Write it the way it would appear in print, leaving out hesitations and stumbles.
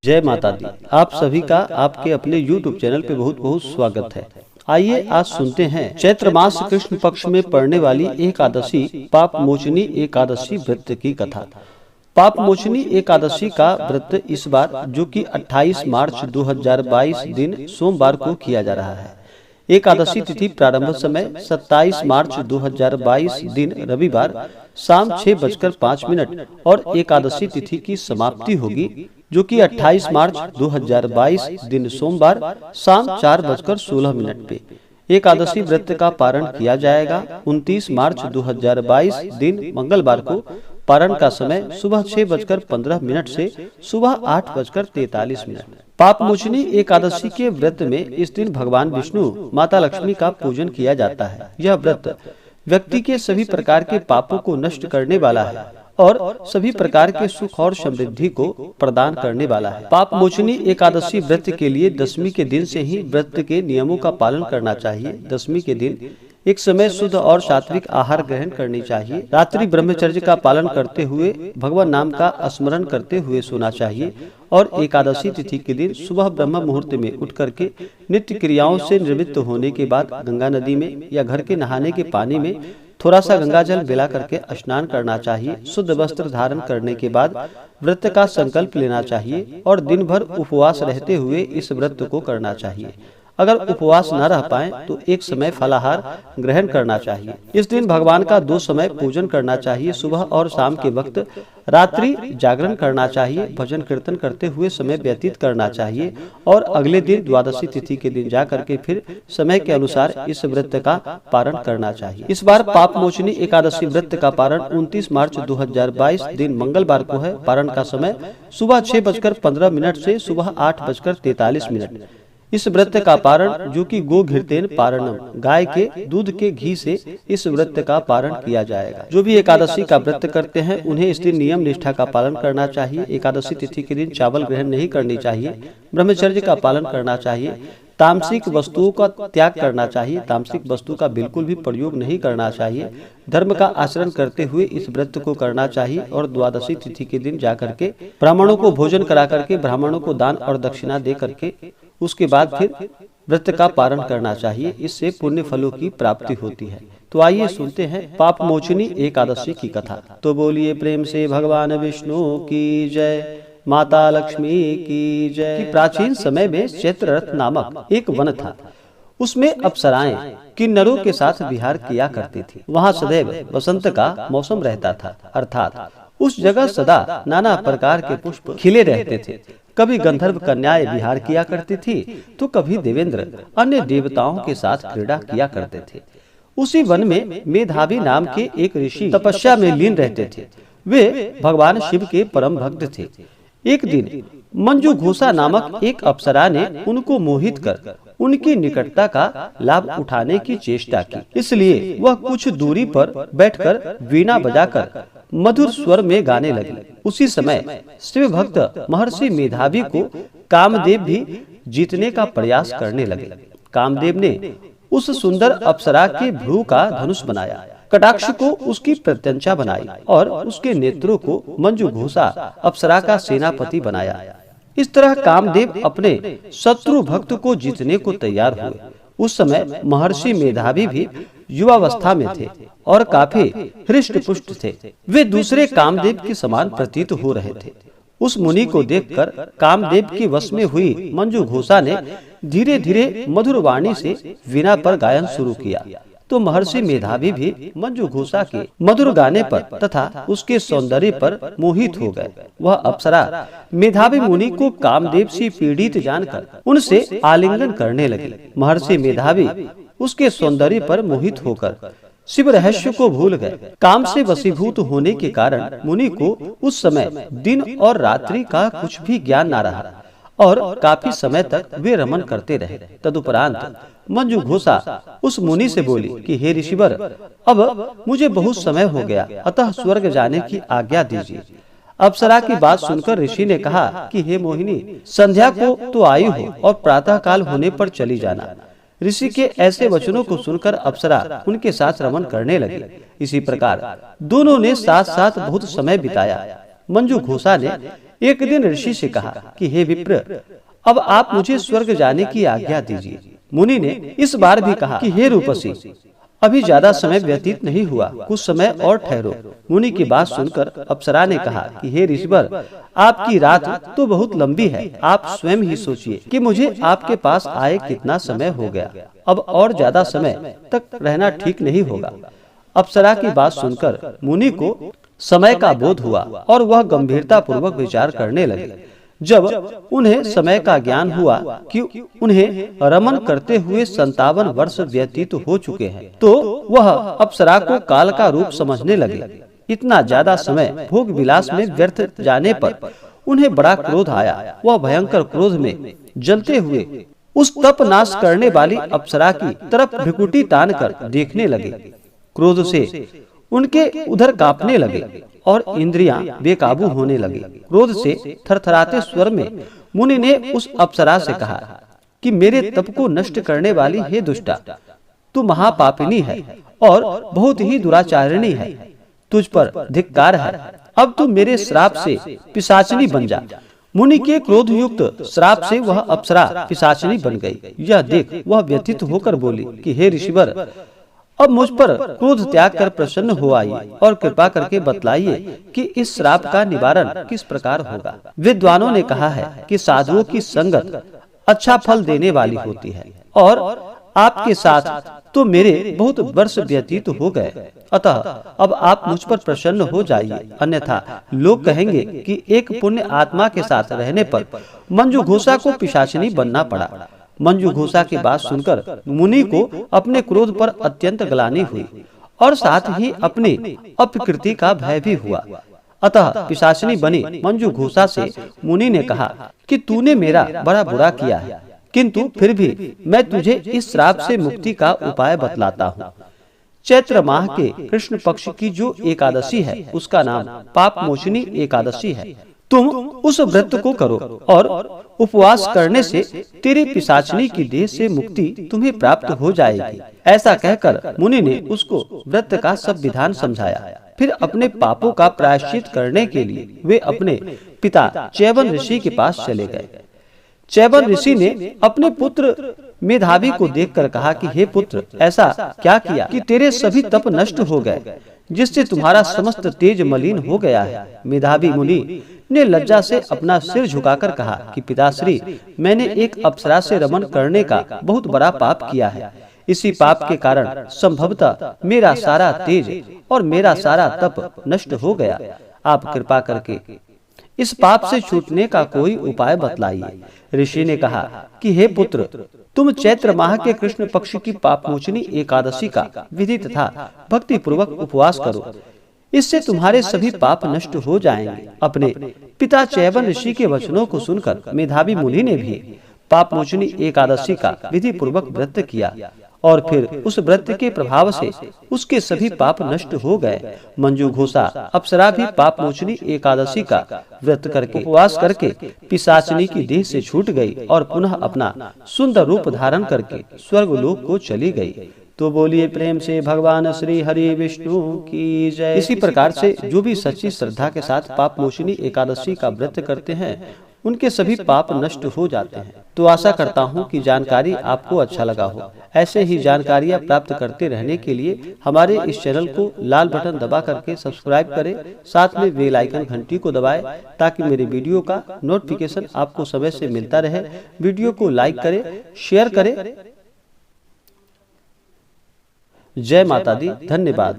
जय माता दी। आप सभी का आपके अपने YouTube चैनल पे बहुत बहुत स्वागत है। आइए आज सुनते हैं चैत्र मास कृष्ण पक्ष में पड़ने वाली एकादशी पाप मोचनी एकादशी व्रत की कथा। पाप मोचनी एकादशी का व्रत इस बार जो कि 28 मार्च 2022 दिन सोमवार को किया जा रहा है। एकादशी तिथि प्रारंभ समय 27 मार्च 2022 दिन रविवार शाम 6:05 और एकादशी तिथि की समाप्ति होगी जो कि 28 मार्च 2022 दिन सोमवार शाम 4:16 पे। एकादशी व्रत का पारण किया जाएगा। 29 मार्च 2022 दिन मंगलवार को पारण का समय सुबह 6:15 से सुबह 8:43। पाप मोचनी एकादशी के व्रत में इस दिन भगवान विष्णु माता लक्ष्मी का पूजन किया जाता है। यह व्रत व्यक्ति के सभी प्रकार के पापों को नष्ट करने वाला है और सभी प्रकार के सुख और समृद्धि को प्रदान करने वाला है। पाप मोचनी एकादशी व्रत के लिए दशमी के दिन से ही व्रत के नियमों का पालन करना चाहिए। दशमी के दिन एक समय शुद्ध और सात्विक आहार ग्रहण करनी चाहिए। रात्रि ब्रह्मचर्य का पालन करते हुए भगवान नाम का स्मरण करते हुए सोना चाहिए और एकादशी तिथि के दिन सुबह ब्रह्म मुहूर्त में उठ करके नित्य क्रियाओं से निवृत्त होने के बाद गंगा नदी में या घर के नहाने के पानी में थोड़ा सा गंगा जल मिला करके स्नान करना चाहिए। शुद्ध वस्त्र धारण करने के बाद व्रत का संकल्प लेना चाहिए और दिन भर उपवास रहते हुए इस व्रत को करना चाहिए। अगर उपवास न रह पाए तो एक समय फलाहार ग्रहण करना चाहिए। इस दिन भगवान का 2 समय पूजन करना चाहिए। सुबह और शाम के वक्त रात्रि जागरण करना चाहिए। भजन कीर्तन करते हुए समय व्यतीत करना चाहिए और अगले दिन द्वादशी तिथि के दिन जाकर के फिर समय के अनुसार इस व्रत का पारण करना चाहिए। इस बार पाप मोचनी एकादशी व्रत का पारण 29 मार्च 2022 दिन मंगलवार को है। पारण का समय सुबह 6:15 से सुबह 8:43। इस व्रत का पारण जो कि गो घृतेन पारणम गाय के दूध के घी से इस व्रत का पारण किया जाएगा। जो भी एकादशी का व्रत करते हैं उन्हें इस दिन नियम निष्ठा का पालन करना चाहिए। एकादशी तिथि के दिन चावल ग्रहण नहीं करनी चाहिए। ब्रह्मचर्य का पालन करना चाहिए। तामसिक वस्तुओं का त्याग करना चाहिए। तामसिक वस्तु का बिल्कुल भी प्रयोग नहीं करना चाहिए। धर्म का आचरण करते हुए इस व्रत को करना चाहिए और द्वादशी तिथि के दिन जाकर के ब्राह्मणों को भोजन करा करके ब्राह्मणों को दान और दक्षिणा दे करके उसके बाद फिर व्रत का पारण करना चाहिए। इससे पुण्य फलों की प्राप्ति होती है। तो आइए सुनते हैं पाप मोचनी एकादशी की कथा। तो बोलिए प्रेम से भगवान विष्णु की जय, माता लक्ष्मी की जय। प्राचीन समय में चैत्ररथ नामक एक वन था। उसमें अप्सराएं किन्नरों के साथ विहार किया करती थी। वहाँ सदैव बसंत का मौसम रहता था, अर्थात उस जगह सदा नाना प्रकार के पुष्प खिले रहते थे। कभी गंधर्व कन्याएं विहार किया करती थी तो कभी देवेंद्र अन्य देवताओं के साथ क्रीड़ा किया करते थे। उसी वन में मेधावी नाम के एक ऋषि तपस्या में लीन रहते थे। वे भगवान शिव के परम भक्त थे। एक दिन मंजू घोषा नामक एक अप्सरा ने उनको मोहित कर उनकी निकटता का लाभ उठाने की चेष्टा की। इसलिए वह कुछ दूरी पर बैठकर वीणा बजाकर मधुर स्वर में गाने लगी। उसी समय शिव भक्त महर्षि मेधावी को कामदेव भी जीतने का प्रयास करने लगे। कामदेव ने उस सुंदर अप्सरा के भ्रू का धनुष बनाया, कटाक्ष को उसकी प्रत्यंचा बनाई और उसके नेत्रों को मंजू घोषा अप्सरा का सेनापति बनाया। इस तरह कामदेव अपने शत्रु भक्त को जीतने को तैयार हुए। उस समय महर्षि मेधावी भी युवावस्था में थे और काफी हृष्ट पुष्ट थे। वे दूसरे कामदेव के समान प्रतीत हो रहे थे। उस मुनि को देखकर कामदेव के वश में हुई मंजू घोषा ने धीरे धीरे मधुर वाणी से वीणा पर गायन शुरू किया। तो महर्षि मेधावी भी मंजू घोषा के मधुर गाने पर तथा उसके सौंदर्य पर मोहित हो गए। वह अप्सरा मेधावी मुनि को कामदेव से पीड़ित जानकर उनसे आलिंगन करने लगे। महर्षि मेधावी उसके सौंदर्य पर मोहित होकर शिव रहस्य को भूल गए। काम से वशीभूत होने के कारण मुनि को उस समय दिन और रात्रि का कुछ भी ज्ञान न रहा और काफी समय तक वे रमन करते रहे। तदुपरांत मंजू घोषा उस मुनि से बोली कि हे ऋषिवर, अब मुझे बहुत समय हो गया, अतः स्वर्ग जाने की आज्ञा दीजिए। अप्सरा की बात सुनकर ऋषि ने कहा कि हे मोहिनी, संध्या को तो आई हो और प्रातः काल होने पर चली जाना। ऋषि के ऐसे वचनों को सुनकर अप्सरा उनके साथ रमन करने लगी। इसी प्रकार दोनों ने साथ साथ बहुत समय बिताया। मंजू घोषा ने एक दिन ऋषि से कहा कि हे विप्र, अब आप मुझे स्वर्ग जाने की आज्ञा दीजिए। मुनि ने इस बार भी कहा कि हे रूपसी, अभी ज्यादा समय व्यतीत नहीं हुआ, कुछ समय और ठहरो। मुनि की बात सुनकर अप्सरा ने कहा कि हे ऋषिवर, आपकी रात तो बहुत लंबी है, आप स्वयं ही सोचिए कि मुझे आपके पास आए कितना समय हो गया, अब और ज्यादा समय तक रहना ठीक नहीं होगा। अप्सरा की बात सुनकर मुनि को समय का बोध हुआ और वह गंभीरता पूर्वक विचार करने लगे। जब उन्हें समय का ज्ञान हुआ कि उन्हें रमन करते हुए 57 वर्ष व्यतीत हो चुके हैं, तो वह अप्सरा को काल का रूप समझने लगे। इतना ज्यादा समय भोग विलास में व्यर्थ जाने पर उन्हें बड़ा क्रोध आया। वह भयंकर क्रोध में जलते हुए उस तप नाश करने वाली अप्सरा की तरफ भ्रुकुटी तान कर देखने लगे। क्रोध से उनके उधर कांपने लगे और इंद्रियां बेकाबू होने लगी। क्रोध से थरथराते स्वर में मुनि ने उस अप्सरा से कहा कि मेरे तप को नष्ट करने वाली हे दुष्टा, तू महापापिनी है और बहुत ही दुराचारिणी है, तुझ पर धिक्कार है। अब तू मेरे श्राप से पिशाचिनी बन जा। मुनि के क्रोध युक्त श्राप से वह अप्सरा पिशाचिनी बन गई। यह देख वह व्यथित होकर बोली कि हे ऋषिवर, अब मुझ पर क्रोध त्याग कर प्रसन्न हो आइए और कृपा करके बतलाइए कि इस श्राप का निवारण किस प्रकार होगा। विद्वानों ने कहा है कि साधुओं की संगत अच्छा फल देने वाली होती है और आपके साथ तो मेरे बहुत वर्ष व्यतीत हो गए, अतः अब आप मुझ पर प्रसन्न हो जाइए, अन्यथा लोग कहेंगे कि एक पुण्य आत्मा के साथ रहने पर मंजू घोषा को पिशाचिनी बनना पड़ा। मंजू घोषा की बात सुनकर मुनि को अपने क्रोध पर अत्यंत ग्लानि हुई और साथ ही अपनी अपकृति का भय भी हुआ। अतः पिशाचिनी बनी मंजू घोषा से मुनि ने कहा कि तूने मेरा बड़ा बुरा किया है, किंतु फिर भी मैं तुझे इस श्राप से मुक्ति का उपाय बतलाता हूँ। चैत्र माह के कृष्ण पक्ष की जो एकादशी है उसका नाम पाप मोचनी एकादशी है। तुम उस व्रत को करो और उपवास करने से तेरे पिशाचिनी की देह से मुक्ति तुम्हें प्राप्त हो जाएगी। ऐसा कहकर मुनि ने उसको व्रत का सब विधान समझाया। फिर अपने पापों का प्रायश्चित करने के लिए वे अपने पिता चैवन ऋषि के पास चले गए। चैवन ऋषि ने अपने पुत्र मेधावी को देखकर कहा कि हे पुत्र, ऐसा क्या किया कि तेरे सभी तप नष्ट हो गए, जिससे तुम्हारा समस्त तेज मलिन हो गया है। मेधावी मुनि ने लज्जा से अपना सिर झुकाकर कहा कि पिताश्री, मैंने एक अप्सरा से रमन करने का बहुत बड़ा पाप किया है। इसी पाप के कारण संभवतः मेरा सारा तेज और मेरा सारा तप नष्ट हो गया। आप कृपा करके इस पाप से छूटने का कोई उपाय बतलाइए। ऋषि ने कहा कि हे पुत्र, तुम चैत्र माह के कृष्ण पक्ष की पापमोचनी एकादशी का विधि तथा भक्ति पूर्वक उपवास करो, इससे तुम्हारे सभी पाप नष्ट हो जाएंगे। अपने पिता चैवन ऋषि के वचनों को सुनकर मेधावी मुनि ने भी पापमोचनी एकादशी का विधि पूर्वक व्रत किया और फिर उस व्रत के प्रभाव से उसके सभी पाप नष्ट हो गए। मंजू घोषा अप्सरा भी पापमोचनी एकादशी का व्रत करके उपवास करके पिशाचिनी की देह से छूट गई और पुनः अपना सुंदर रूप धारण करके स्वर्गलोक को चली गई। तो बोलिए प्रेम से भगवान श्री हरि विष्णु की जय। इसी प्रकार से जो भी सच्ची श्रद्धा के साथ पापमोचनी एकादशी का व्रत करते हैं, उनके सभी पाप नष्ट हो जाते हैं। तो आशा करता हूँ कि जानकारी आपको अच्छा लगा हो। ऐसे ही जानकारियाँ प्राप्त करते रहने के लिए हमारे इस चैनल को लाल बटन दबा करके सब्सक्राइब करें, साथ में बेल आइकन घंटी को दबाएं ताकि मेरे वीडियो का नोटिफिकेशन आपको समय से मिलता रहे। वीडियो को लाइक करें, शेयर करें। जय माता दी। धन्यवाद।